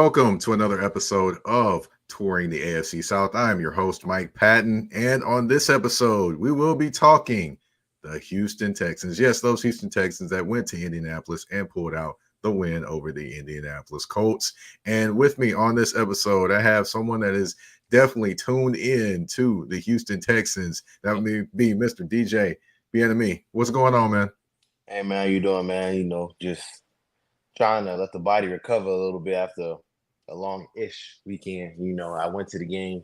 Welcome to another episode of Touring the AFC South. I am your host, Mike Patton, and on this episode, we will be talking the Houston Texans. Yes, those Houston Texans that went to Indianapolis and pulled out the win over the Indianapolis Colts. And with me on this episode, I have someone that is definitely tuned in to the Houston Texans. That would be Mr. DJ Bien-Aime. What's going on, man? Hey man, how you doing, man? Just trying to let the body recover a little bit after a long-ish weekend. I went to the game.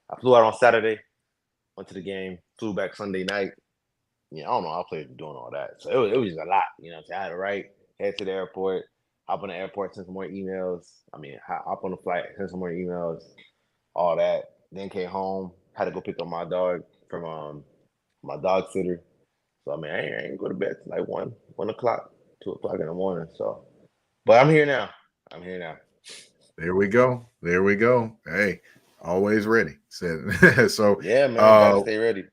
I flew out on Saturday, went to the game, flew back Sunday night. I don't know. I played doing all that. So it was just a lot. I had to head to the airport, hop on the airport, send some more emails. Hop on the flight, send some more emails, all that. Then came home, had to go pick up my dog from my dog sitter. So I ain't go to bed till like 1 o'clock, 2 o'clock in the morning. So, but I'm here now. There we go. Hey, always ready. So Yeah, man, gotta stay ready.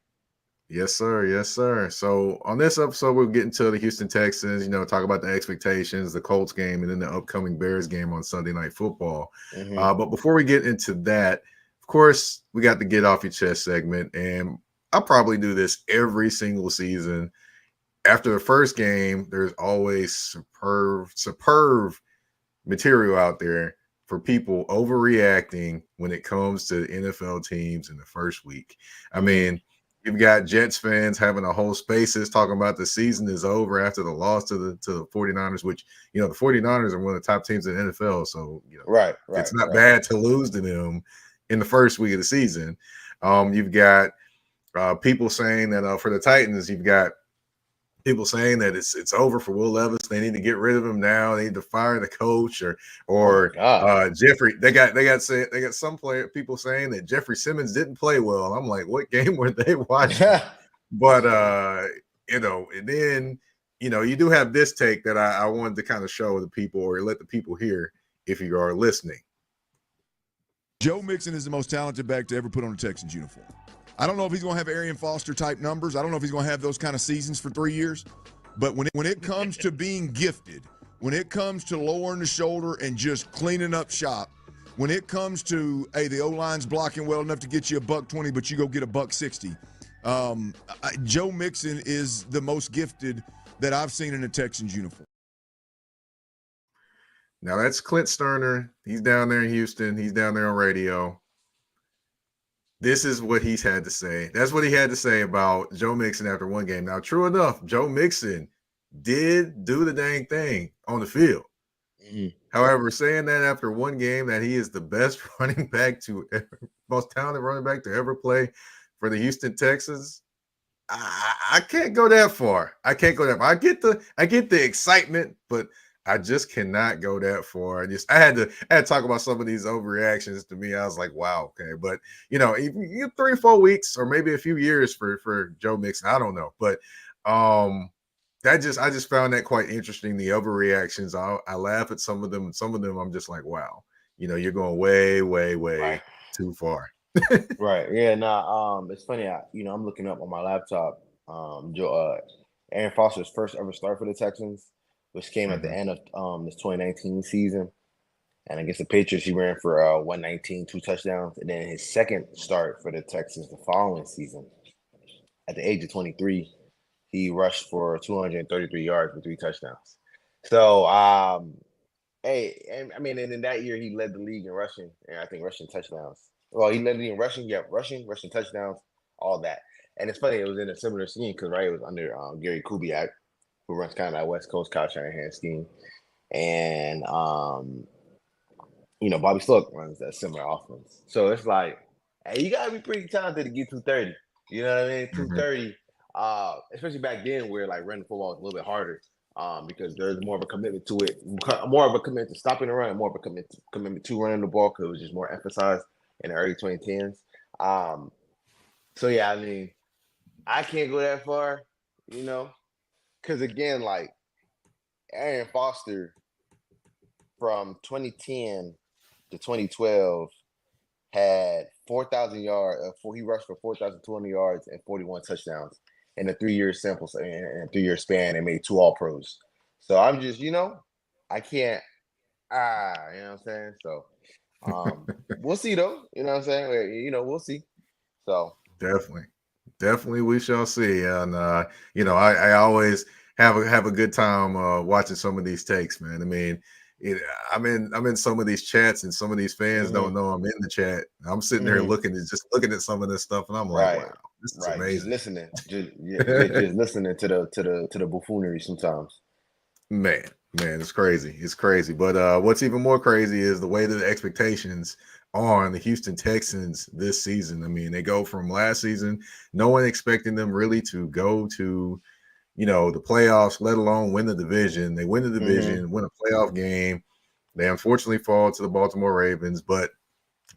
Yes, sir. Yes, sir. So on this episode, we'll get into the Houston Texans, talk about the expectations, the Colts game, and then the upcoming Bears game on Sunday Night Football. But before we get into that, of course, we got the Get Off Your Chest segment, and I'll probably do this every single season. After the first game, there's always superb material out there for people overreacting when it comes to NFL teams in the first week. You've got Jets fans having a whole spaces talking about the season is over after the loss to the 49ers, which, the 49ers are one of the top teams in the NFL. So, it's not bad to lose to them in the first week of the season. You've got people saying that for the Titans, you've got people saying that it's over for Will Levis. They need to get rid of him now. They need to fire the coach or Jeffrey. They got some people saying that Jeffrey Simmons didn't play well. I'm like, what game were they watching? But and then you do have this take that I wanted to kind of show the people or let the people hear if you are listening. Joe Mixon is the most talented back to ever put on a Texans uniform. I don't know if he's going to have Arian Foster type numbers. I don't know if he's going to have those kind of seasons for 3 years. But when it comes to being gifted, when it comes to lowering the shoulder and just cleaning up shop, when it comes to, hey, the O-line's blocking well enough to get you $120, but you go get $160. Joe Mixon is the most gifted that I've seen in a Texans uniform. Now that's Clint Sterner. He's down there in Houston. He's down there on radio. This is what he's had to say. That's what he had to say about Joe Mixon after one game. Now, true enough, Joe Mixon did do the dang thing on the field. However, saying that after one game that he is the best running back most talented running back to ever play for the Houston Texans, I can't go that far. I get the excitement, but I just cannot go that far. I had to talk about some of these overreactions. To me, I was like, wow, okay. But even 3 or 4 weeks or maybe a few years for Joe Mixon, I don't know. But I just found that quite interesting. The overreactions. I laugh at some of them, and some of them I'm just like, wow, you're going way, way, way too far. Right. Yeah. Nah. It's funny. I'm looking up on my laptop. Arian Foster's first ever start for the Texans, which came at the end of this 2019 season. And against the Patriots, he ran for 119, 2 touchdowns. And then his second start for the Texans the following season, at the age of 23, he rushed for 233 yards with 3 touchdowns. So, and in that year, he led the league in rushing, and I think rushing touchdowns. Well, he led the league in rushing, rushing touchdowns, all that. And it's funny, it was in a similar scheme because, it was under Gary Kubiak, who runs kind of that West Coast Kyle Shanahan scheme. And, Bobby Sloak runs that similar offense. So it's like, hey, you got to be pretty talented to get 230. You know what I mean? 230, especially back then where, running football was a little bit harder because there's more of a commitment to it, more of a commitment to stopping the run, more of a commitment to running the ball because it was just more emphasized in the early 2010s. So, yeah, I can't go that far, because again, Arian Foster from 2010 to 2012 had 4,000 yards. He rushed for 4,200 yards and 41 touchdowns in a 3-year sample in a 3-year span and made 2 All-Pros. So I'm just, I can't. You know what I'm saying? So We'll see though. You know what I'm saying? You know, we'll see. So definitely, we shall see. And you know, I always have a good time watching some of these takes, man. I mean, I'm in some of these chats, and some of these fans don't know I'm in the chat. I'm sitting there looking at some of this stuff, and I'm like, wow, this is amazing. Just listening to the buffoonery sometimes. Man, it's crazy. It's crazy. But what's even more crazy is the way that the expectations are on the Houston Texans this season. I mean, they go from last season, no one expecting them really to go to, you know, the playoffs, let alone win the division. They win the division, win a playoff game. They unfortunately fall to the Baltimore Ravens, but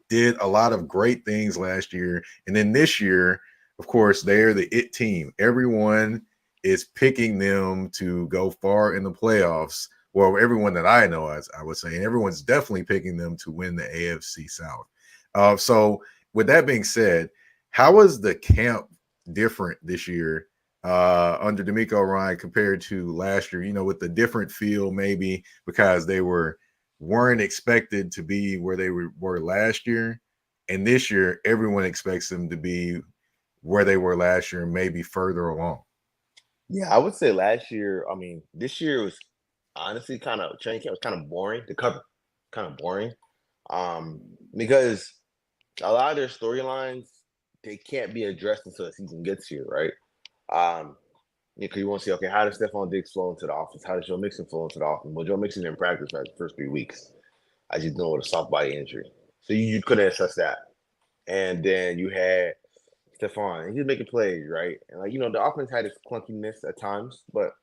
did a lot of great things last year. And then this year, of course, they're the it team. Everyone is picking them to go far in the playoffs. Well, everyone that I know, as I would say, and everyone's definitely picking them to win the AFC South. So with that being said, how was the camp different this year under D'Amico Ryan compared to last year? You know, with the different feel, maybe because they weren't expected to be where they were last year, and this year everyone expects them to be where they were last year, maybe further along. Yeah, I would say last year. I mean, this year was honestly training camp was kind of boring. The cover kind of boring, because a lot of their storylines they can't be addressed until the season gets here, right? Because you want to see, okay, how does Stephon Diggs flow into the offense? How does Joe Mixon flow into the offense? Well, Joe Mixon didn't practice for the first 3 weeks as he's dealing with a soft body injury, so you couldn't assess that. And then you had Stephon, and he's making plays, right? And like the offense had its clunkiness at times, but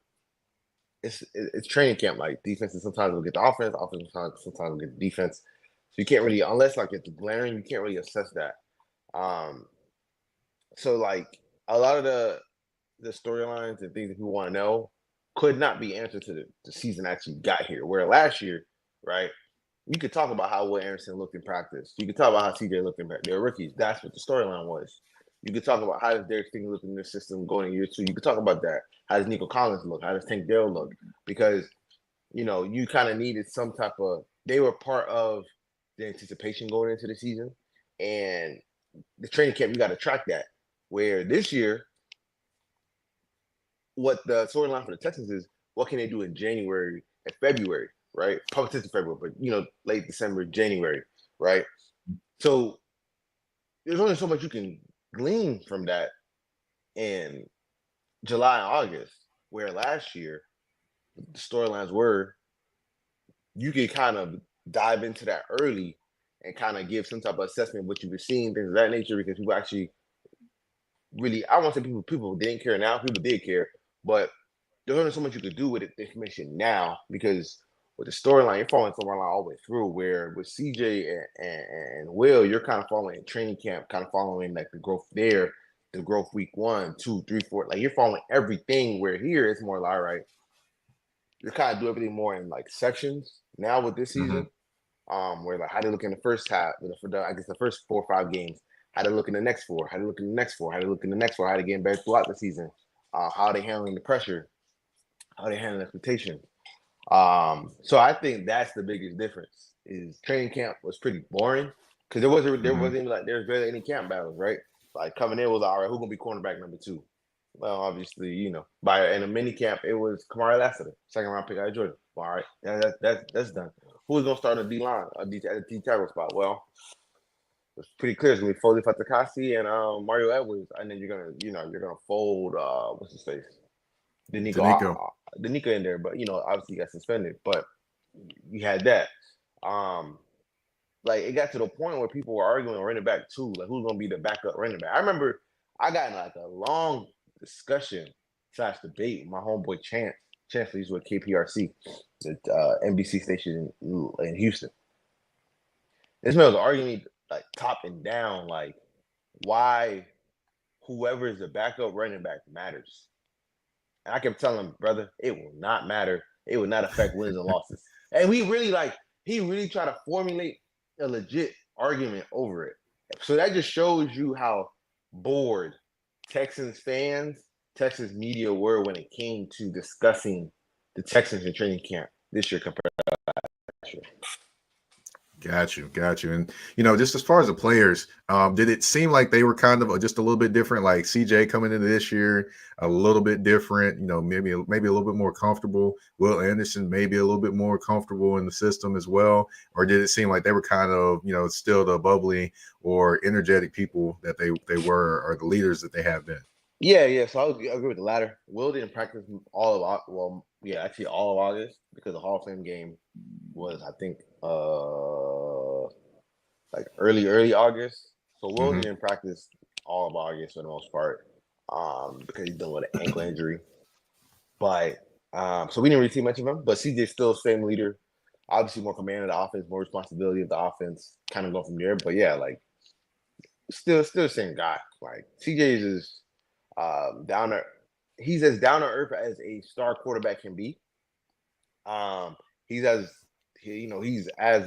it's training camp. Like defenses sometimes will get the offense sometimes will get the defense. So you can't really, unless like it's glaring, you can't really assess that. So like a lot of the storylines and things that people want to know could not be answered to the season actually got here. Where last year, right? You could talk about how Will Anderson looked in practice. You could talk about how CJ looked in practice. They were rookies. That's what the storyline was. You could talk about how does Derek Stingley look in this system going in year 2. You could talk about that. How does Nico Collins look? How does Tank Dell look? Because, you kind of needed some type of – they were part of the anticipation going into the season. And the training camp, you got to track that. Where this year, what the storyline for the Texans is, what can they do in January and February, right? Probably February, but late December, January, right? So there's only so much you can glean from that in July and August, where last year the storylines were you could kind of dive into that early and kind of give some type of assessment of what you were seeing, things of that nature, because people actually really, I won't say people didn't care now, people did care, but there's only so much you could do with the information now, because with the storyline, you're following storyline all the way through, where with CJ and Will, you're kind of following training camp, kind of following like the growth there, the growth week 1, 2, 3, 4, like you're following everything, where here it's more like, all right, you're kind of do everything more in like sections now with this season, where like how they look in the first half, I guess the first 4 or 5 games, how they look in the next 4, how they look in the next 4, how they look in the next 4, how they getting better throughout the season, how they handling the pressure, how they handling expectations. So I think that's the biggest difference. Is training camp was pretty boring because there wasn't like there's barely any camp battles, right? Like coming in was all right, who's gonna be cornerback number 2? Well, obviously, in a mini camp it was Kamari Lassiter, 2nd round pick out of Georgia. Well, all right, that's done. Who's gonna start a D line, at the D tackle spot? Well, it's pretty clear it's gonna be Foley Fatakasi and Mario Edwards, and then you're gonna fold what's his face? The Nico in there, but obviously he got suspended. But you had that. Like it got to the point where people were arguing running back too, like who's gonna be the backup running back. I remember I got in like a long discussion / debate with my homeboy Chance. He's with KPRC, the NBC station in Houston. This man was arguing like top and down, like why whoever is the backup running back matters. And I kept telling him, brother, it will not matter. It will not affect wins and losses. And he really tried to formulate a legit argument over it. So that just shows you how bored Texans fans, Texans media were when it came to discussing the Texans in training camp this year compared to last year. Got you. And just as far as the players, did it seem like they were kind of just a little bit different? Like CJ coming into this year, a little bit different. Maybe a little bit more comfortable. Will Anderson maybe a little bit more comfortable in the system as well. Or did it seem like they were kind of still the bubbly or energetic people that they were, or the leaders that they have been? Yeah. So I agree with the latter. Will didn't practice all of actually all of August, because the Hall of Fame game was, I think, like early August. So Will didn't practice all of August for the most part, because he's dealing with an ankle injury. But so we didn't really see much of him. But CJ's still the same leader, obviously more command of the offense, more responsibility of the offense, kind of go from there. But yeah, like still the same guy. Like CJ's is down there. He's as down to earth as a star quarterback can be. He's as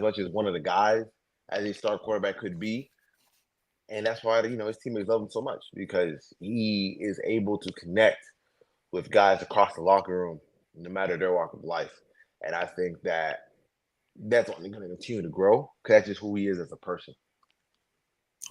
much as one of the guys as a star quarterback could be. And that's why, his teammates love him so much, because he is able to connect with guys across the locker room, no matter their walk of life. And I think that's only going to continue to grow, because that's just who he is as a person.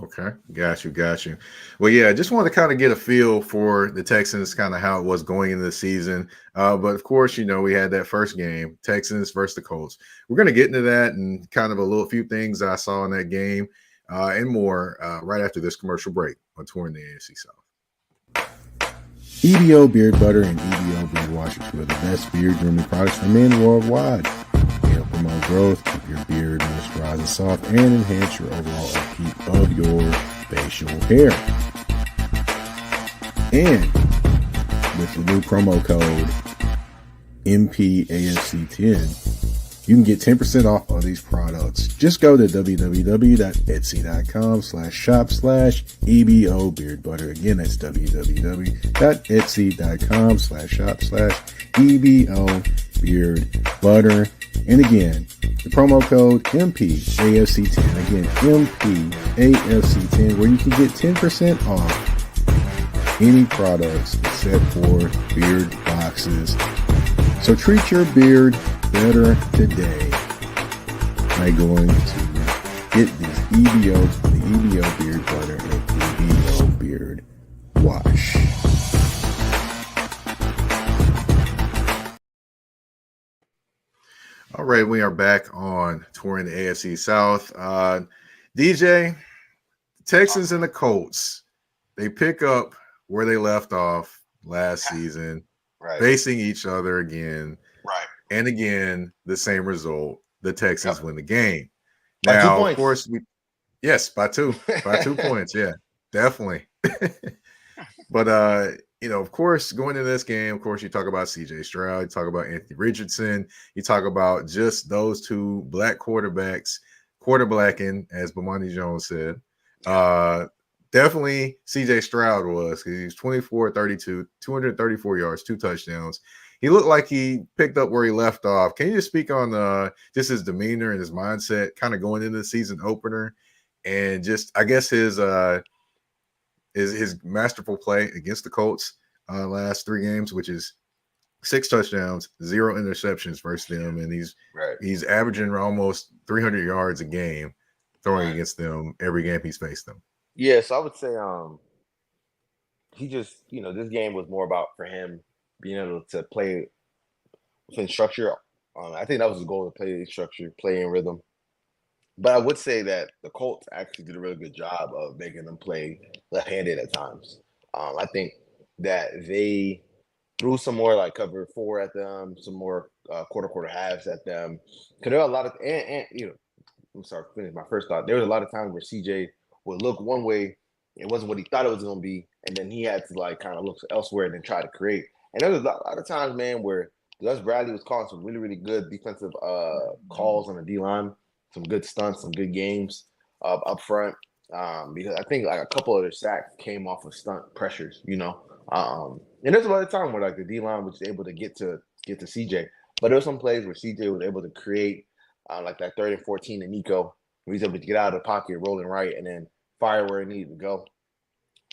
Okay, got you. Well, yeah, I just wanted to kind of get a feel for the Texans, kind of how it was going into the season. But of course, we had that first game, Texans versus the Colts. We're going to get into that and kind of a few things I saw in that game and more right after this commercial break on Touring the AFC South. EBO Beard Butter and EBO Beard Wash are two of the best beard grooming products for men worldwide. They help promote growth, keep your beard moisturized and soft, and enhance your overall upkeep of your facial hair. And with the new promo code MPAFC10, you can get 10% off all these products. Just go to www.etsy.com/shop/EBO Beard Butter. Again, that's www.etsy.com/EBO Beard Butter. And again, the promo code MPAFC10. Again, MPAFC10, where you can get 10% off any products except for beard boxes. So treat your beard better today by going to get these the EBO Beard Butter and EBO Beard Wash. All right, we are back on Touring the AFC South. DJ, Texans and the Colts, they pick up where they left off last season, facing each other again. Right. And again, the same result. The Texans win the game. By 2 Now, points. Of course, by two points. Yeah, definitely. But, of course, going into this game, of course, you talk about CJ Stroud, you talk about Anthony Richardson, you talk about just those two black quarterbacks, quarterbacking, as Bomani Jones said. Definitely CJ Stroud was, because he was 24-32, 234 yards, 2 touchdowns. He looked like he picked up where he left off. Can you just speak on just his demeanor and his mindset kind of going into the season opener, and just, I guess, his masterful play against the Colts last 3 games, which is 6 touchdowns, 0 interceptions versus them, and he's averaging almost 300 yards a game throwing against them every game he's faced them. Yeah, so I would say he just, this game was more about, for him, being able to play within structure. I think that was his goal, to play in structure, play in rhythm. But I would say that the Colts actually did a really good job of making them play left-handed at times. I think that they threw some more like cover 4 at them, some more quarter halves at them. Because there were a lot of I'm sorry, finish my first thought. There was a lot of times where CJ would look one way, it wasn't what he thought it was going to be, and then he had to kind of look elsewhere and then try to create. And there was a lot of times, man, where Gus Bradley was calling some really, really good defensive calls on the D-line, some good stunts, some good games up front. Because I think a couple of their sacks came off of stunt pressures, And there's a lot of time where the D-line was able to get to CJ. But there were some plays where CJ was able to create that 3rd and 14 to Nico, where he's able to get out of the pocket, rolling right, and then fire where it needed to go.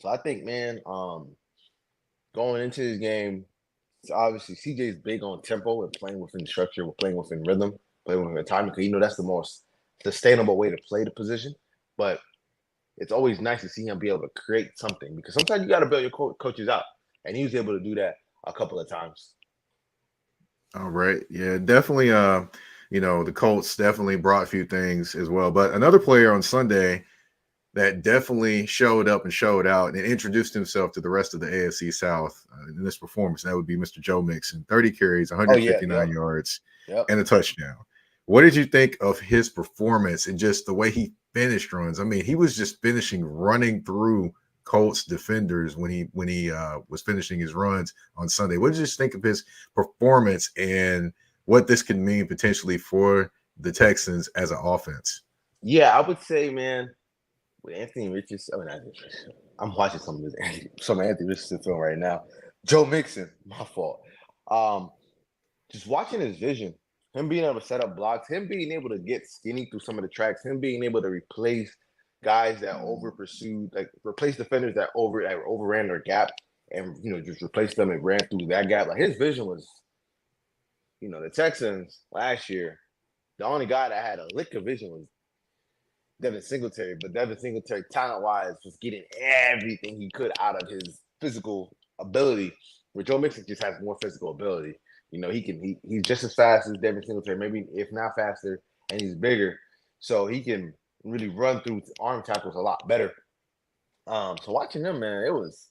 So I think, man, going into this game, so obviously CJ's big on tempo and playing within structure, playing within rhythm, playing within timing, because that's the most sustainable way to play the position, but it's always nice to see him be able to create something because sometimes you got to bail your coaches out, and he was able to do that a couple of times. All right. Yeah, definitely. The Colts definitely brought a few things as well. But another player on Sunday that definitely showed up and showed out and introduced himself to the rest of the AFC South in this performance, that would be Mr. Joe Mixon. 30 carries, 159 yards, and a touchdown. What did you think of his performance and just the way he finished runs? I mean, he was just running through Colts defenders when he was finishing his runs on Sunday. What did you think of his performance and what this could mean potentially for the Texans as an offense? Yeah, I would say, man, with Anthony Richardson, I'm watching some Anthony Richardson film right now. Joe Mixon, my fault. Just watching his vision, him being able to set up blocks, him being able to get skinny through some of the tracks, him being able to replace guys that over pursued, like replace defenders that overran their gap, and just replace them and ran through that gap. Like his vision was, the Texans last year, the only guy that had a lick of vision was Devin Singletary, but Devin Singletary, talent-wise, was getting everything he could out of his physical ability. Where Joe Mixon just has more physical ability. He's just as fast as Devin Singletary, maybe if not faster, and he's bigger, so he can really run through arm tackles a lot better. So watching him, man, it was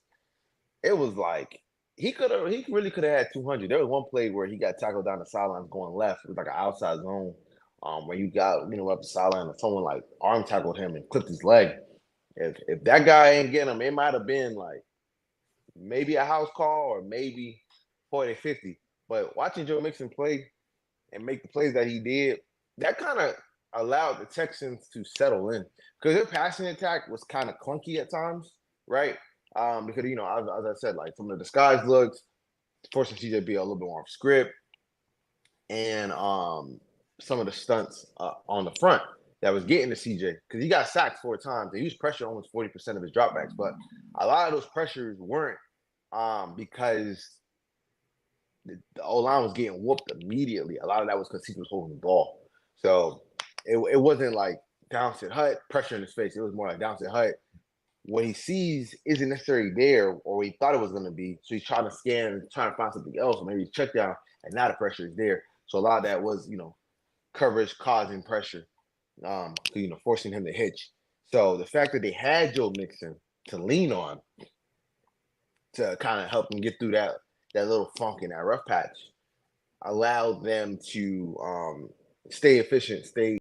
like he really could have had 200. There was one play where he got tackled down the sidelines going left. It was like an outside zone. Where you got up the sideline and someone like arm tackled him and clipped his leg. If that guy ain't getting him, it might have been like maybe a house call or maybe 40-50. But watching Joe Mixon play and make the plays that he did, that kind of allowed the Texans to settle in because their passing attack was kind of clunky at times, right? Because as I said, like some of the disguise looks, forcing CJ to be a little bit more off script, and some of the stunts on the front that was getting to CJ because he got sacked 4 times. They used pressure almost 40% of his dropbacks, but a lot of those pressures weren't because the O-line was getting whooped immediately. A lot of that was because he was holding the ball. So it wasn't like Downset Hut pressure in his face. It was more like Downset Hut. What he sees isn't necessarily there or what he thought it was going to be. So he's trying to scan and trying to find something else, or maybe he's checked down and now the pressure is there. So a lot of that was, coverage causing pressure, forcing him to hitch. So the fact that they had Joe Mixon to lean on to kind of help him get through that little funk in that rough patch allowed them to stay efficient, stay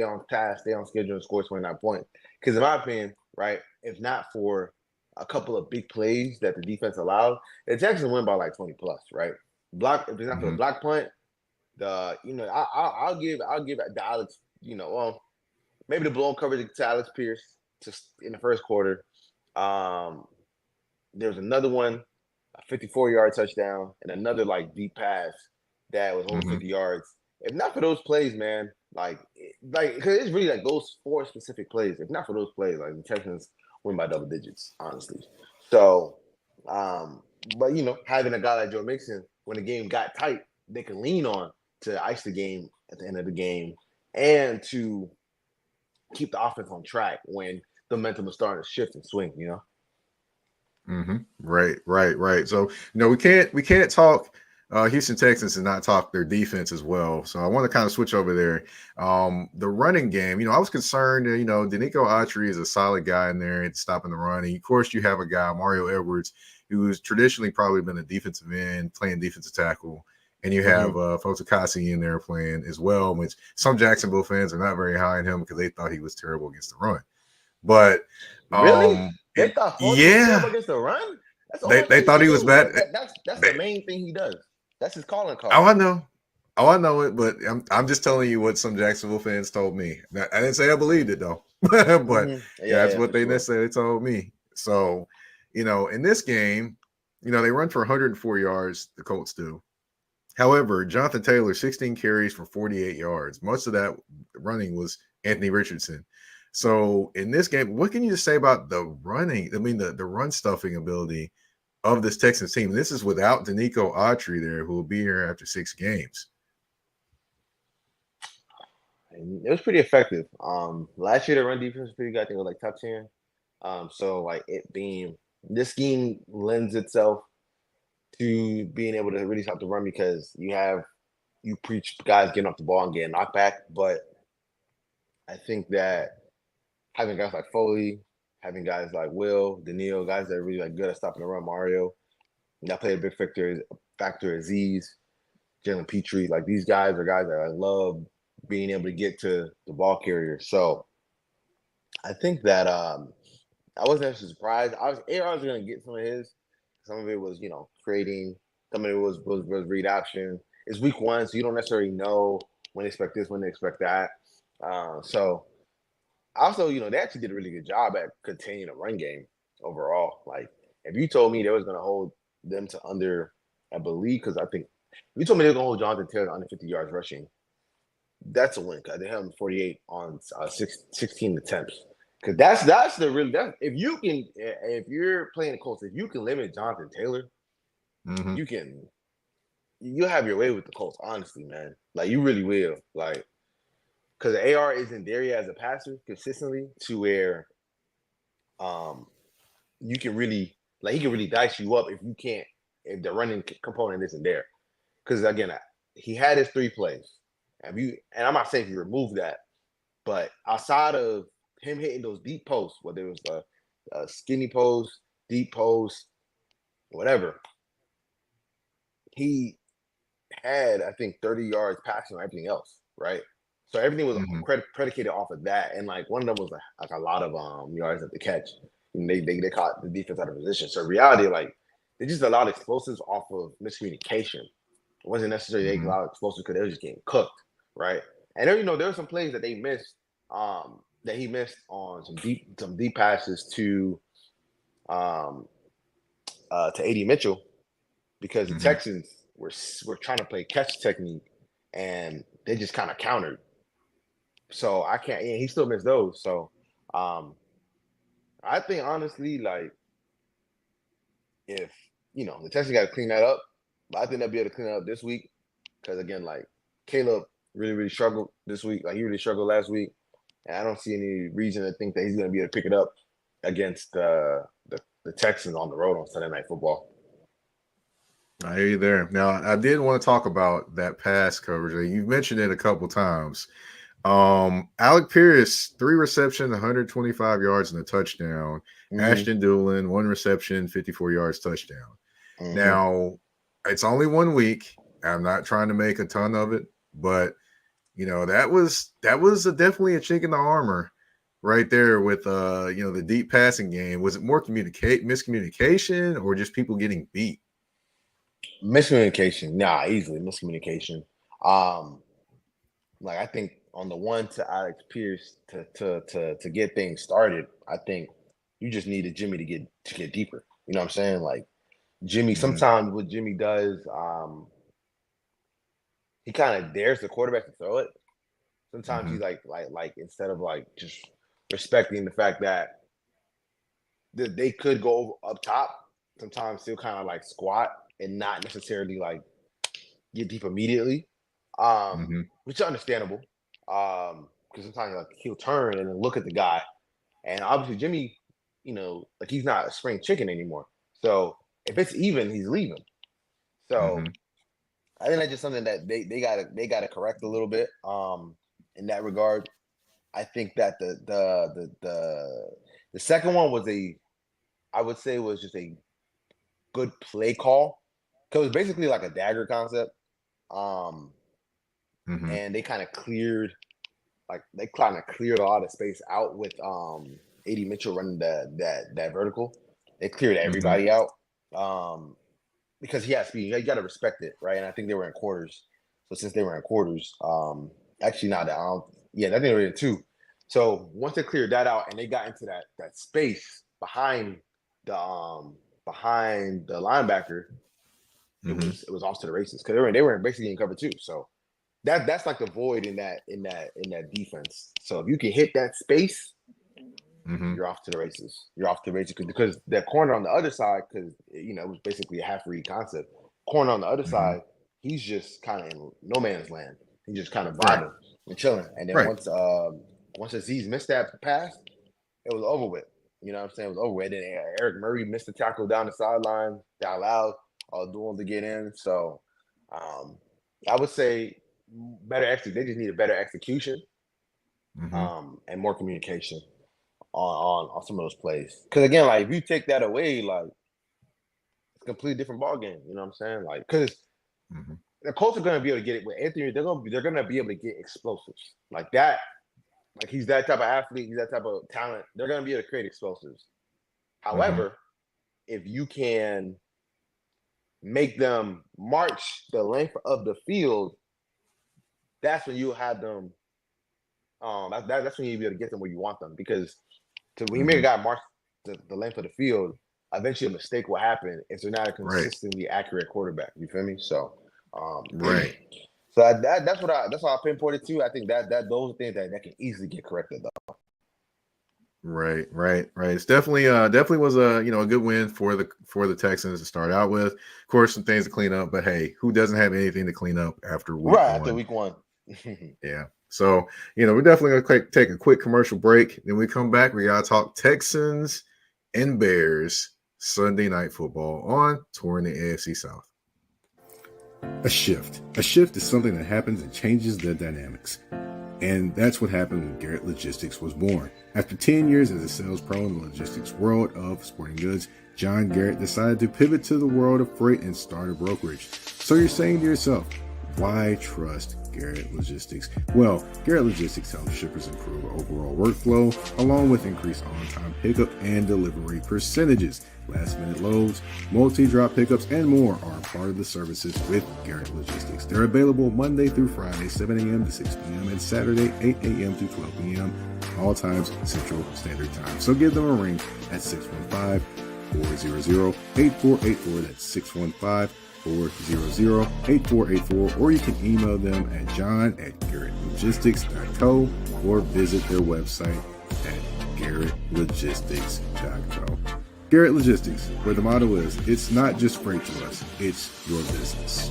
on task, stay on schedule, and score 29 points. Because in my opinion, right, if not for a couple of big plays that the defense allowed, the Texans win by like 20 plus, right? If it's not for the block punt, I'll give the Alex, maybe the blown coverage to Alex Pierce just in the first quarter. There's another one, a 54-yard touchdown, and another like deep pass that was over 50 yards. If not for those plays, man, because it's really like those 4 specific plays. If not for those plays, like the Texans win by double digits, honestly. So, but having a guy like Joe Mixon, when the game got tight, they could lean on to ice the game at the end of the game and to keep the offense on track when the momentum is starting to shift and swing, Right. So, we can't talk Houston Texans and not talk their defense as well. So I want to kind of switch over there. The running game, I was concerned that, Danico Autry is a solid guy in there and stopping the run. And of course, you have a guy, Mario Edwards, who's traditionally probably been a defensive end, playing defensive tackle. And you have Fotukasi in there playing as well, which some Jacksonville fans are not very high on him because they thought he was terrible against the run. But really? They thought Fotukasi was terrible against the run? They thought he was bad. That's the main thing he does. That's his calling card. Oh, I know it, but I'm just telling you what some Jacksonville fans told me. Now, I didn't say I believed it though, but that's what they necessarily told me. So, in this game, they run for 104 yards. The Colts do. However, Jonathan Taylor, 16 carries for 48 yards. Most of that running was Anthony Richardson. So in this game, what can you just say about the running? I mean, the run stuffing ability of this Texans team. This is without Danico Autry there, who will be here after 6 games. And it was pretty effective. Last year the run defense was pretty good. I think it was like top 10. So like this scheme lends itself to being able to really stop the run because you preach guys getting off the ball and getting knocked back. But I think that having guys like Foley, having guys like Will, Daniil, guys that are really like good at stopping the run, Mario, that play a big factor Aziz, Jalen Petrie. Like these guys are guys that I love being able to get to the ball carrier. So I think that I wasn't actually surprised. AR was gonna get some of his. Some of it was, creating. Some of it was read option. It's week 1, so you don't necessarily know when to expect this, when to expect that. So also, they actually did a really good job at containing a run game overall. Like if you told me they was gonna hold them to under, I believe, because I think if you told me they were gonna hold Jonathan Taylor to under 50 yards rushing, that's a win. Cause they have him 48 on 16 attempts. Because that's if you're playing the Colts, if you can limit Jonathan Taylor, you'll have your way with the Colts. Honestly, man, like you really will. Like because the AR isn't there yet as a passer consistently to where, you can really he can really dice you up if the running component isn't there. Because again, he had his 3 plays. And I'm not saying if you remove that, but outside of him hitting those deep posts, whether it was a skinny post, deep post, whatever, he had, I think, 30 yards passing on everything else, right? So everything was predicated off of that, and like one of them was like a lot of yards at the catch. And they caught the defense out of position. So in reality, like they just allowed explosives off of miscommunication. It wasn't necessarily they allowed explosives because they were just getting cooked, right? And there, there were some plays that they missed, that he missed on some deep passes to A.D. Mitchell because the Texans were trying to play catch technique and they just kind of countered. So I can't. Yeah, he still missed those. So I think honestly, like if the Texans got to clean that up, but I think they'll be able to clean it up this week because again, like Caleb really struggled this week. Like he really struggled last week. And I don't see any reason to think that he's going to be able to pick it up against the Texans on the road on Sunday Night Football. I hear you there. Now, I did want to talk about that pass coverage. You mentioned it a couple times. Alec Pierce, 3 receptions, 125 yards and a touchdown. Ashton Doolin, 1 reception, 54 yards, touchdown. Now, it's only 1 week. I'm not trying to make a ton of it, but that was definitely a chink in the armor right there with the deep passing game. Was it more miscommunication or just people getting beat? Miscommunication. Nah, easily miscommunication. Like I think on the one to Alex Pierce to get things started, I think you just needed Jimmy to get deeper. You know what I'm saying? Like Jimmy, sometimes what Jimmy does, he kind of dares the quarterback to throw it. Sometimes he like instead of like just respecting the fact that they could go up top, sometimes he'll kind of like squat and not necessarily like get deep immediately, which is understandable. Because sometimes like he'll turn and then look at the guy, and obviously Jimmy, like he's not a spring chicken anymore. So if it's even, he's leaving. So I think that's just something that they gotta correct a little bit. In that regard, I think that the second one was I would say was just a good play call because it was basically like a dagger concept. And they kind of cleared a lot of space out with A.D. Mitchell running that vertical. They cleared everybody out because he has speed. You got to respect it, right? And I think they were in quarters. So since they were in quarters, actually not that. I think they were in 2. So once they cleared that out and they got into that space behind the linebacker, it was off to the races because they were basically in cover 2. So that's like the void in that defense. So if you can hit that space, you're off to the races. You're off to the races because that corner on the other side, because it was basically a half read concept. Corner on the other side, he's just kind of in no man's land. He's just kind of vibing. and chilling. And then once Aziz missed that pass, it was over with. You know what I'm saying? It was over with. And then Eric Murray missed the tackle down the sideline that allowed Duel to get in. So I would say better they just need a better execution and more communication on some of those plays. Because again, like if you take that away, like it's a completely different ball game. You know what I'm saying? Like because the Colts are going to be able to get it with Anthony. They're going to be able to get explosives like that. Like he's that type of athlete. He's that type of talent. They're going to be able to create explosives. However, if you can make them march the length of the field, that's when you'll have them. That's when you'll be able to get them where you want them. Because when you make a guy march the length of the field, eventually a mistake will happen if they're not a consistently accurate quarterback. You feel me? So, So that's what I pinpointed to. I think that those are things that can easily get corrected though. Right. It's definitely was a good win for the Texans to start out with. Of course, some things to clean up, but hey, who doesn't have anything to clean up after week one? After week one. Yeah. So we're definitely gonna take a quick commercial break. Then we come back. We gotta talk Texans and Bears Sunday Night Football on touring the AFC South. A shift. A shift is something that happens and changes the dynamics. And that's what happened when Garrett Logistics was born. After 10 years as a sales pro in the logistics world of sporting goods, John Garrett decided to pivot to the world of freight and start a brokerage. So you're saying to yourself, why trust Garrett Logistics? Well, Garrett Logistics helps shippers improve overall workflow, along with increased on-time pickup and delivery percentages. Last-minute loads, multi-drop pickups, and more are part of the services with Garrett Logistics. They're available Monday through Friday, 7 a.m. to 6 p.m., and Saturday, 8 a.m. to 12 p.m., all times Central Standard Time. So give them a ring at 615-400-8484. That's 615-400-8484, or you can email them at john@garrettlogistics.co or visit their website at garrettlogistics.co. Garrett Logistics, where the motto is, it's not just freight to us, it's your business.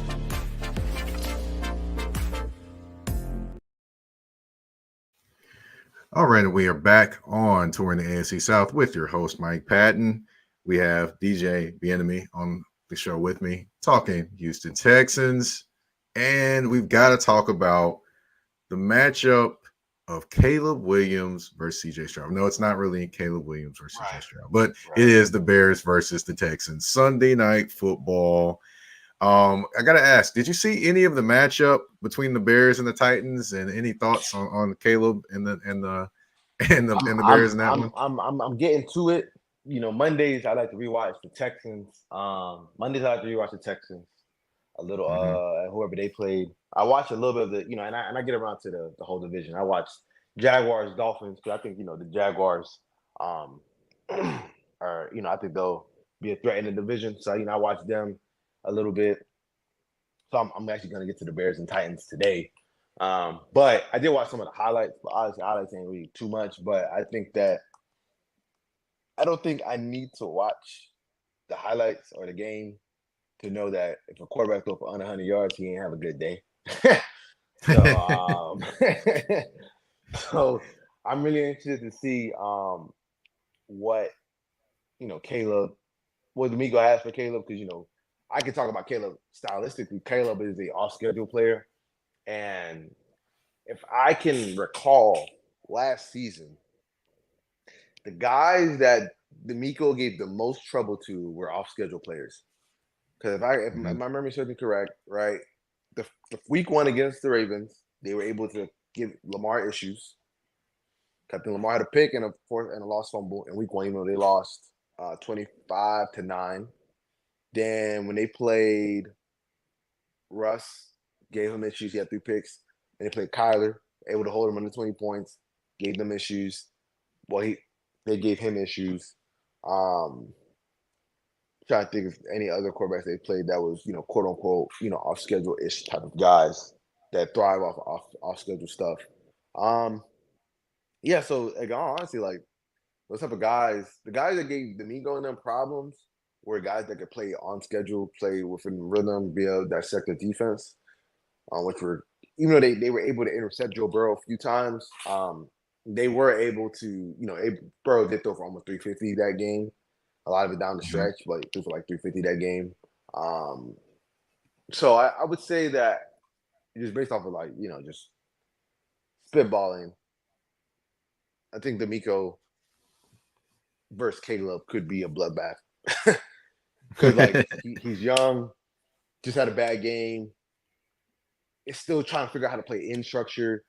All right, we are back on touring the AFC South with your host, Mike Patton. We have DJ Bien-Aime on the show with me, talking Houston Texans. And we've got to talk about the matchup of Caleb Williams versus CJ Stroud. No, it's not really Caleb Williams versus CJ Stroud, but it is the Bears versus the Texans. Sunday Night Football. I got to ask, did you see any of the matchup between the Bears and the Titans, and any thoughts on Caleb and the Bears in that one? I'm getting to it. Mondays I like to rewatch the Texans. A little whoever they played. I watched a little bit of the, and I get around to the whole division. I watched Jaguars, Dolphins, because I think the Jaguars are, I think they'll be a threat in the division. So I watched them a little bit. So I'm actually going to get to the Bears and Titans today. But I did watch some of the highlights. But obviously, highlights ain't really too much. But I don't think I need to watch the highlights or the game to know that if a quarterback throws for under 100 yards, he ain't have a good day. So I'm really interested to see what Caleb, what D'Amico has for Caleb, because I can talk about Caleb stylistically. Caleb is a off-schedule player, and if I can recall last season, the guys that D'Amico gave the most trouble to were off-schedule players. Because if my memory serves me correct, right, the week one against the Ravens, they were able to give Lamar issues. Captain Lamar had a pick and a lost fumble in week one, even though they lost 25-9. Then when they played Russ, gave him issues. He had 3 picks. Then they played Kyler, able to hold him under 20 points, gave them issues. Well, they gave him issues. Trying to think of any other quarterbacks they played that was, quote unquote, off schedule ish type of guys that thrive off schedule stuff. Yeah. So honestly, like those type of guys, the guys that gave D'Amico and them problems were guys that could play on schedule, play within rhythm, be able to dissect the defense, which were even though they were able to intercept Joe Burrow a few times, they were able to, Burrow did throw for almost 350 that game. A lot of it down the stretch, but he threw for like 350 that game. So I would say that just based off of like, just spitballing, I think D'Amico versus Caleb could be a bloodbath. Because like he's young, just had a bad game. It's still trying to figure out how to play in structure.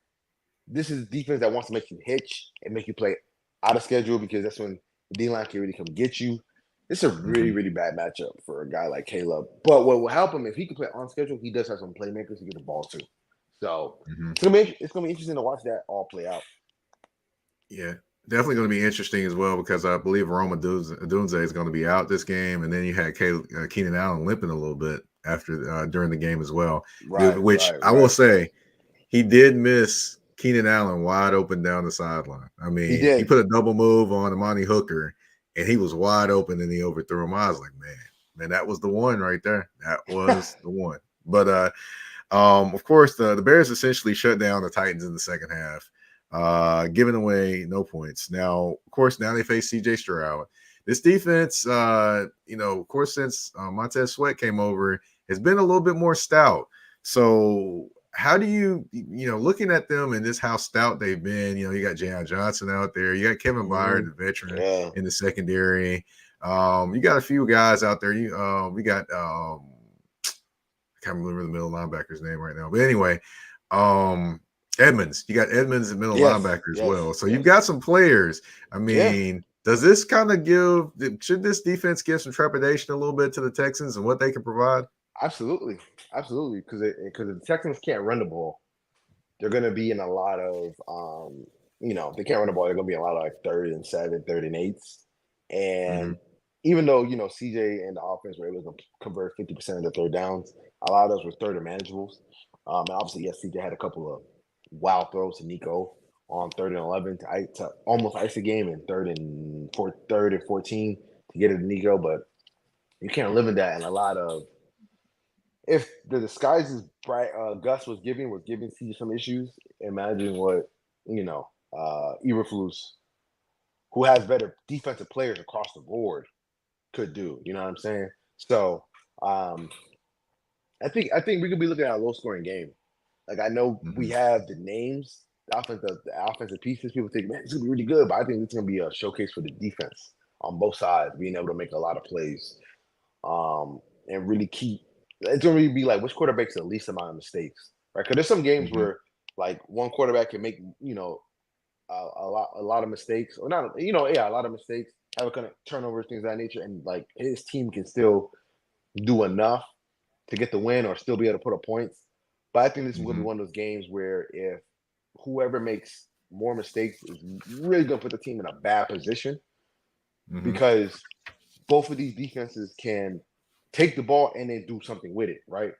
This is defense that wants to make you hitch and make you play out of schedule, because that's when the D-line can really come get you. It's a really, really bad matchup for a guy like Caleb. But what will help him, if he can play on schedule, he does have some playmakers to get the ball to. So it's gonna be interesting to watch that all play out. Yeah, definitely going to be interesting as well, because I believe Roma Odunze is going to be out this game, and then you had Keenan Allen limping a little bit after during the game as well. Which I will say, he did miss Keenan Allen wide open down the sideline. I mean, he put a double move on Amani Hooker, and he was wide open, and he overthrew him. I was like, man, that was the one right there. That was the one. But of course, the Bears essentially shut down the Titans in the second half, giving away no points. Now, of course, now they face CJ Stroud. This defense, of course, since Montez Sweat came over, has been a little bit more stout. So how do you, looking at them and just how stout they've been, you got Jayon Johnson out there, you got Kevin Byard, the veteran in the secondary. You got a few guys out there. We got I can't remember the middle linebacker's name right now, but anyway, Edmonds. You got Edmonds at middle linebacker as well. So you've got some players. I mean, does this kind of should this defense give some trepidation a little bit to the Texans and what they can provide? Absolutely. Because if the Texans can't run the ball, they're going to be in a lot of, if they can't run the ball, they're going to be in a lot of like 3rd and 7, 3rd and 8s. And even though, CJ and the offense were able to convert 50% of the third downs, a lot of those were 3rd and manageables. And obviously, CJ had a couple of wild throws to Nico on 3rd and 11 to almost ice the game, and 3rd and 14 to get it to Nico. But you can't live in that. And a lot of, if the disguises Gus was giving CJ some issues, imagine what, Eberflus, who has better defensive players across the board, could do. You know what I'm saying? So I think we could be looking at a low scoring game. Like, I know we have the names, the offensive pieces. People think, man, it's gonna be really good, but I think it's gonna be a showcase for the defense on both sides, being able to make a lot of plays, and really keep. It's gonna really be like, which quarterback makes the least amount of mistakes, right? Because there's some games where like one quarterback can make a lot of mistakes, or not, a lot of mistakes, have a kind of turnovers, things of that nature, and like his team can still do enough to get the win or still be able to put up points. But I think this is going to be one of those games where if whoever makes more mistakes is really going to put the team in a bad position, because both of these defenses can take the ball and then do something with it, right?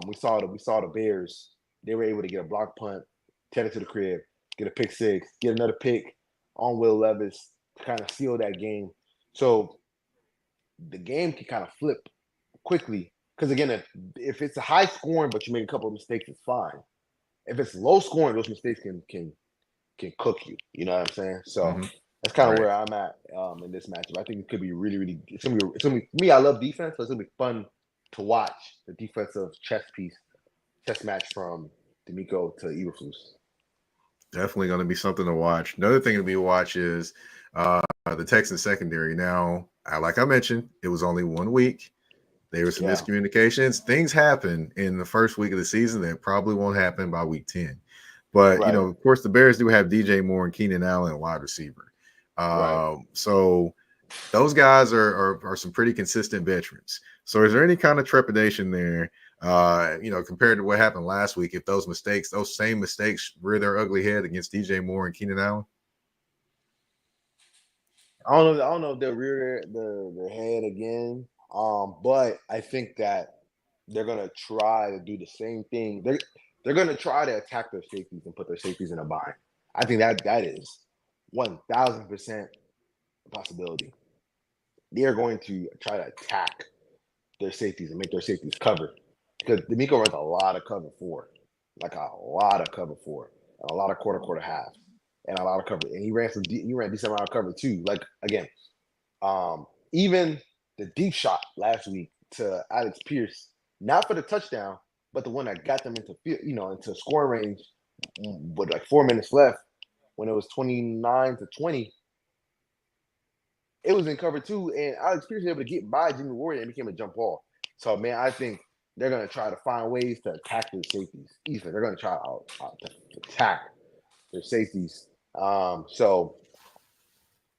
We saw the Bears. They were able to get a block punt, take it to the crib, get a pick six, get another pick on Will Levis to kind of seal that game. So the game can kind of flip quickly. Because again, if it's a high scoring but you make a couple of mistakes, it's fine. If it's low scoring, those mistakes can cook you. You know what I'm saying? So that's kind of where I'm at in this matchup. I think it could be really, really. It's gonna be me. I love defense, so it's gonna be fun to watch the defensive chess match from D'Amico to Eberflus. Definitely going to be something to watch. Another thing to be watch is the Texans secondary. Now, like I mentioned, it was only 1 week. There were some miscommunications. Things happen in the first week of the season that probably won't happen by week 10. But, of course, the Bears do have DJ Moore and Keenan Allen at wide receiver. So those guys are some pretty consistent veterans. So is there any kind of trepidation there, compared to what happened last week, if those same mistakes rear their ugly head against DJ Moore and Keenan Allen? I don't know if they'll rear their head again. But I think that they're gonna try to do the same thing. They're gonna try to attack their safeties and put their safeties in a bind. I think that is 1,000% a possibility. They are going to try to attack their safeties and make their safeties cover, because D'Amico runs a lot of cover 4. like a lot of cover 4, and a lot of quarter half, and a lot of cover. And he ran decent amount of cover too. Like again, even the deep shot last week to Alex Pierce, not for the touchdown, but the one that got them into scoring range with like 4 minutes left when it was 29-20. It was in cover 2, and Alex Pierce was able to get by Jimmy Ward and it became a jump ball. So, man, I think they're going to try to find ways to attack their safeties. Ethan, they're going to try to attack their safeties. So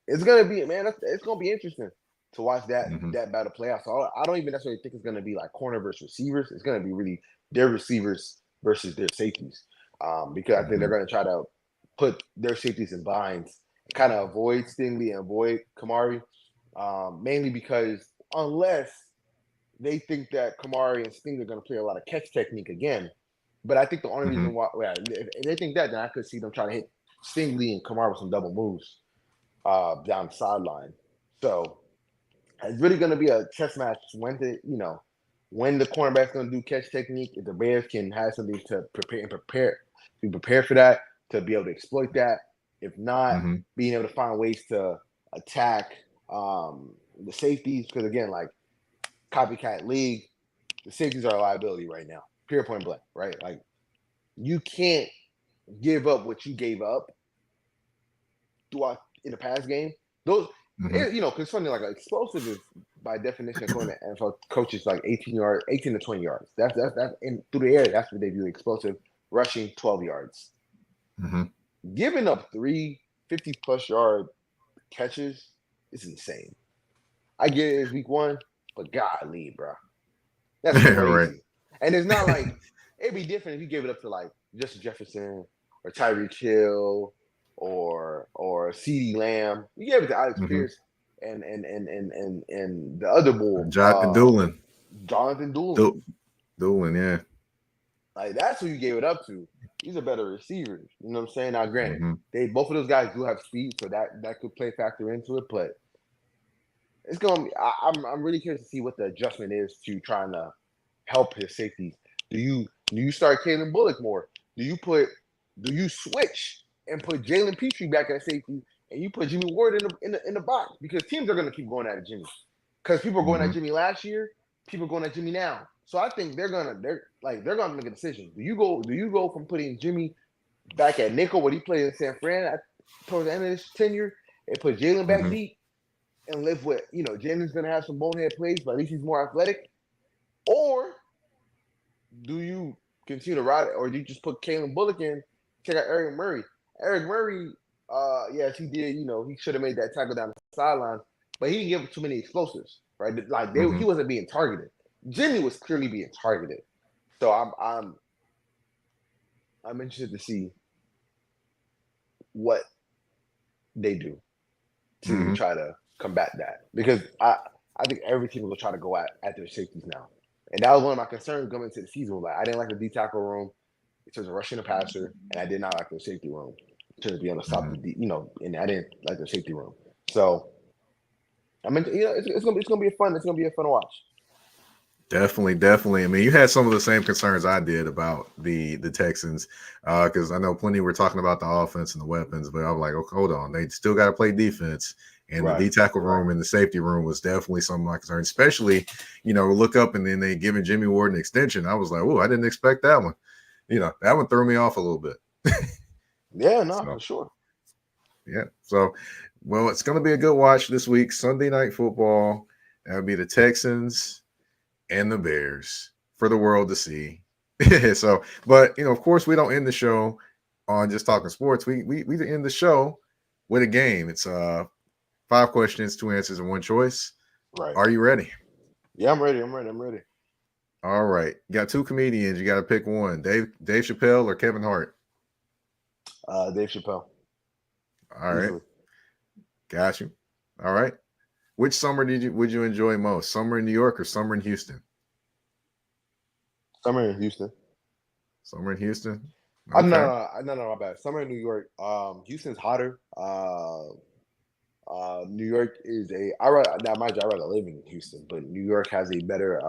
it's going to be, man, it's going to be interesting to watch that battle play out. So I don't even necessarily think it's going to be like corner versus receivers. It's going to be really their receivers versus their safeties, because I think they're going to try to put their safeties in binds, kind of avoid Stingley and avoid Kamari, mainly because unless they think that Kamari and Stingley are going to play a lot of catch technique again. But I think the only reason why, if they think that, then I could see them trying to hit Stingley and Kamari with some double moves down the sideline. So it's really going to be a chess match when the cornerback's going to do catch technique. If the Bears can have something to prepare for that, to be able to exploit that. If not, being able to find ways to attack the safeties, because again, like copycat league, the safeties are a liability right now. Pure point blank, right? Like you can't give up what you gave up throughout in the past game. Those, because funny, like explosive is by definition according to NFL coaches like 18 to 20 yards. That's in through the air. That's what they view explosive. Rushing 12 yards. Giving up 3 50-plus yard catches is insane. I get it, it's week 1, but golly, bro, that's crazy. Right. And it's not like it'd be different if you gave it up to like Justin Jefferson or Tyreek Hill or CeeDee Lamb. You gave it to Alex Pierce and the other bull, Jonathan Doolan. Doolan, yeah. Like that's who you gave it up to. These are better receivers. You know what I'm saying? Now, granted, both of those guys do have speed, so that could play a factor into it. But it's gonna be. I'm really curious to see what the adjustment is to trying to help his safeties. Do you start Kalen Bullock more? Do you switch and put Jalen Petrie back at safety, and you put Jimmy Ward in the box? Because teams are gonna keep going at Jimmy. Because people were going at Jimmy last year, people are going at Jimmy now. So I think they're gonna make a decision. Do you go from putting Jimmy back at nickel, what he played in San Fran towards the end of his tenure, and put Jalen back deep and live with Jalen's gonna have some bonehead plays, but at least he's more athletic? Or do you continue to ride it, or do you just put Kalen Bullock in, check out Eric Murray? Eric Murray, yes, he did. He should have made that tackle down the sideline, but he didn't give up too many explosives, right? Like he wasn't being targeted. Jimmy was clearly being targeted, so I'm interested to see what they do to try to combat that, because I think every team will try to go at their safeties now, and that was one of my concerns going into the season. Like I didn't like the D tackle room in terms of rushing the passer, and I did not like the safety room in terms of being able to stop the D, and I didn't like the safety room. So I mean, it's gonna be a fun to watch. Definitely. I mean, you had some of the same concerns I did about the Texans, because I know plenty were talking about the offense and the weapons, but I was like, okay, hold on, they still got to play defense, and the D tackle room and the safety room was definitely some of my concerns. Especially, look up and then they giving Jimmy Ward an extension. I was like, oh, I didn't expect that one. That one threw me off a little bit. Yeah, no, for sure. Yeah. So, well, it's going to be a good watch this week. Sunday Night Football. That'll be the Texans and the Bears for the world to see. So, but of course, we don't end the show on just talking sports. We end the show with a game. It's 5 questions, 2 answers, and 1 choice. Right. Are you ready? Yeah, I'm ready. All right. You got 2 comedians. You got to pick one. Dave Chappelle or Kevin Hart? Dave Chappelle. All right. Easily. Got you. All right. Which summer would you enjoy most? Summer in New York or summer in Houston? Summer in Houston. Summer in Houston? Okay. No, my bad. Summer in New York. Houston's hotter. New York is I'd rather live in Houston, but New York has a better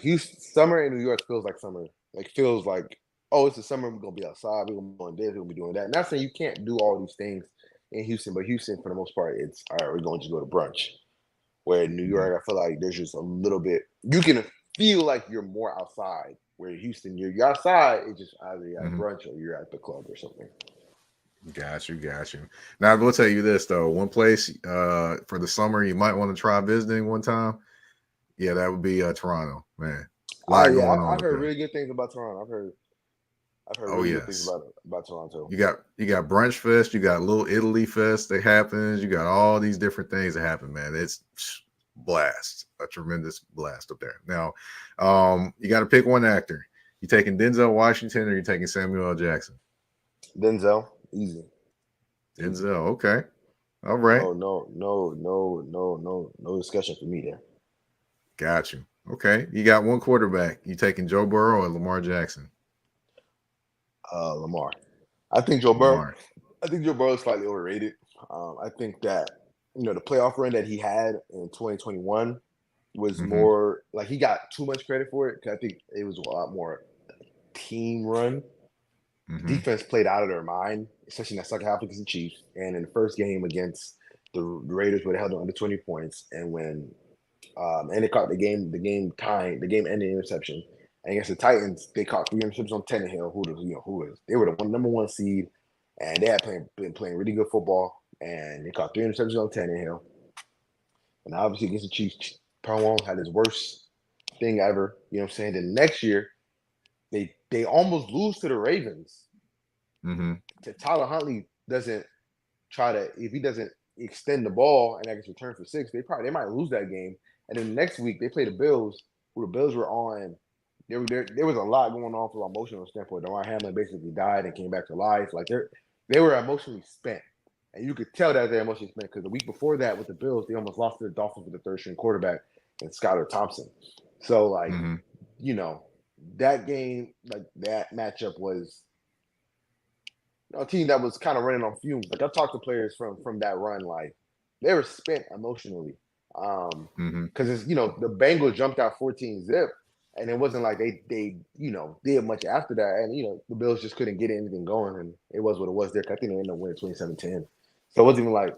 Houston. Summer in New York feels like summer Like feels like, oh, it's the summer, we're gonna be outside, we're gonna be doing this, we're gonna be doing that. Not saying you can't do all these things in Houston, but Houston for the most part, it's all right, we're going to just go to brunch. Where in New York, I feel like there's just a little bit, you can feel like you're more outside. Where in Houston, you're outside, it's just either you're at brunch or you're at the club or something. Got you. Now I will tell you this though, one place for the summer you might want to try visiting one time. Yeah, that would be Toronto, man. A lot going on. I've heard really good things about Toronto. I've heard really good things about Toronto. You got Brunch Fest, you got Little Italy Fest that happens, you got all these different things that happen, man. It's a tremendous blast up there. Now, you got to pick one actor. You taking Denzel Washington or you taking Samuel L. Jackson? Denzel, easy. Denzel, okay. All right. No discussion for me there. Got you. Okay. You got one quarterback. You taking Joe Burrow or Lamar Jackson? Lamar. I think Joe Burrow is slightly overrated. I think that, the playoff run that he had in 2021 was more like he got too much credit for it. Cause I think it was a lot more team run. Defense played out of their mind, especially in that second half against the Chiefs. And in the first game against the Raiders, where they held under 20 points, and when and they caught the game ending interception. And against the Titans, they caught 3 interceptions on Tannehill, they were the number 1 seed, and they had been playing really good football, and they caught 3 interceptions on Tannehill. And obviously against the Chiefs, Powell had his worst thing ever. You know what I'm saying? Then next year, they almost lose to the Ravens. Tyler Huntley doesn't if he doesn't extend the ball and that gets returned for 6, they might lose that game. And then next week they play the Bills, who the Bills were on. There was a lot going on from an emotional standpoint. Damar Hamlin basically died and came back to life. Like they were emotionally spent, and you could tell that they're emotionally spent because the week before that with the Bills, they almost lost to the Dolphins with the 3rd-string quarterback and Skylar Thompson. So that game, like that matchup was a team that was kind of running on fumes. Like I talked to players from that run, like they were spent emotionally. Because it's the Bengals jumped out 14-0, and it wasn't like they did much after that, and the Bills just couldn't get anything going, and it was what it was there. I think they ended up winning 27-10, so it wasn't even like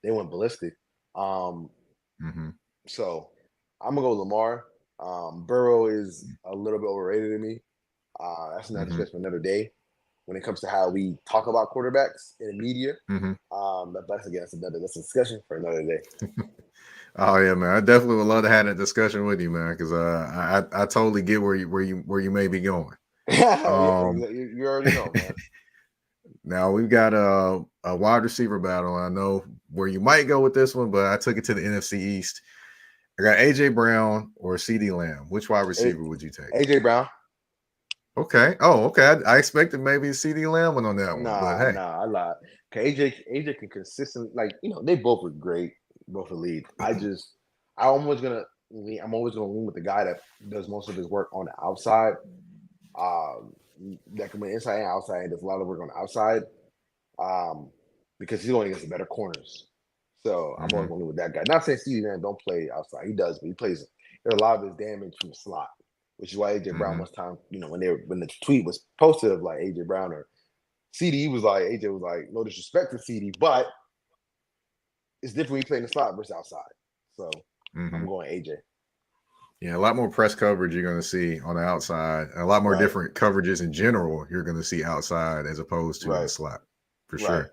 they went ballistic. So I'm gonna go Lamar. Burrow is a little bit overrated to me. That's not discussion for another day. When it comes to how we talk about quarterbacks in the media, that's a discussion for another day. Oh yeah, man! I definitely would love to have that discussion with you, man, because I totally get where you may be going. You already know, man. Now we've got a wide receiver battle. I know where you might go with this one, but I took it to the NFC East. I got AJ Brown or CeeDee Lamb. Which wide receiver would you take? AJ Brown. Okay. Oh, okay. I expected maybe CeeDee Lamb one on that one, but hey. I lied. Okay, AJ can consistently, they both were great, both elite. I'm always gonna lean with the guy that does most of his work on the outside. That can be inside and outside, and does a lot of work on the outside. Because he's going against the better corners. So I'm always going to lean with that guy. Not saying CeeDee Lamb don't play outside. He does, but he plays a lot of his damage from the slot, which is why AJ Brown most time, when the tweet was posted of like AJ Brown or AJ was like, no disrespect to CeeDee, but it's different when you play in the slot versus outside. So I'm going AJ. Yeah, a lot more press coverage you're going to see on the outside. A lot more different coverages in general you're going to see outside as opposed to the slot, for sure.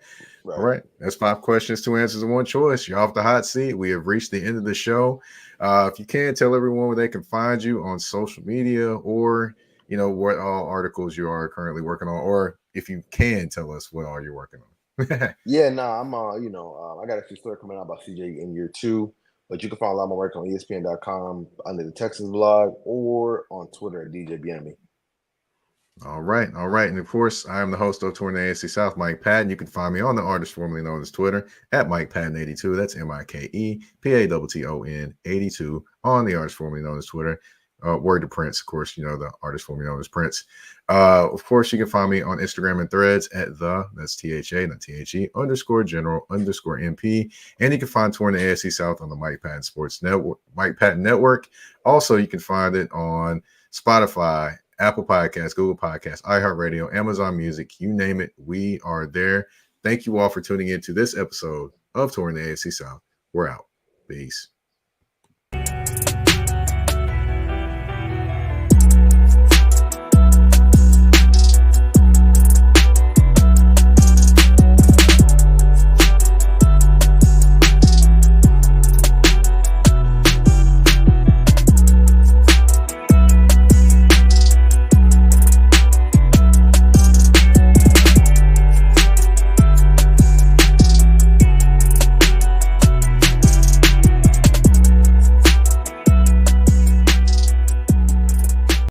All right. That's 5 questions, 2 answers, and 1 choice. You're off the hot seat. We have reached the end of the show. If you can, tell everyone where they can find you on social media or, what all articles you are currently working on, or if you can tell us what all you're working on. I'm I got a few stories coming out about CJ in year 2, but you can find a lot more work on ESPN.com under the Texans blog or on Twitter at DJ Bien-Aime. All right. And of course, I am the host of Touring the AFC South, Mike Patton. You can find me on the artist formerly known as Twitter at Mike Patton82. That's MikePatton 82 on the artist formerly known as Twitter. Word to Prince, of course, the artist formerly known as Prince. Of course, you can find me on Instagram and Threads at that's THA, not THE, _general_MP. And you can find Touring the AFC South on the Mike Patton Sports Network, Mike Patton Network. Also, you can find it on Spotify, Apple Podcasts, Google Podcasts, iHeartRadio, Amazon Music, you name it, we are there. Thank you all for tuning in to this episode of Touring the AFC South. We're out. Peace.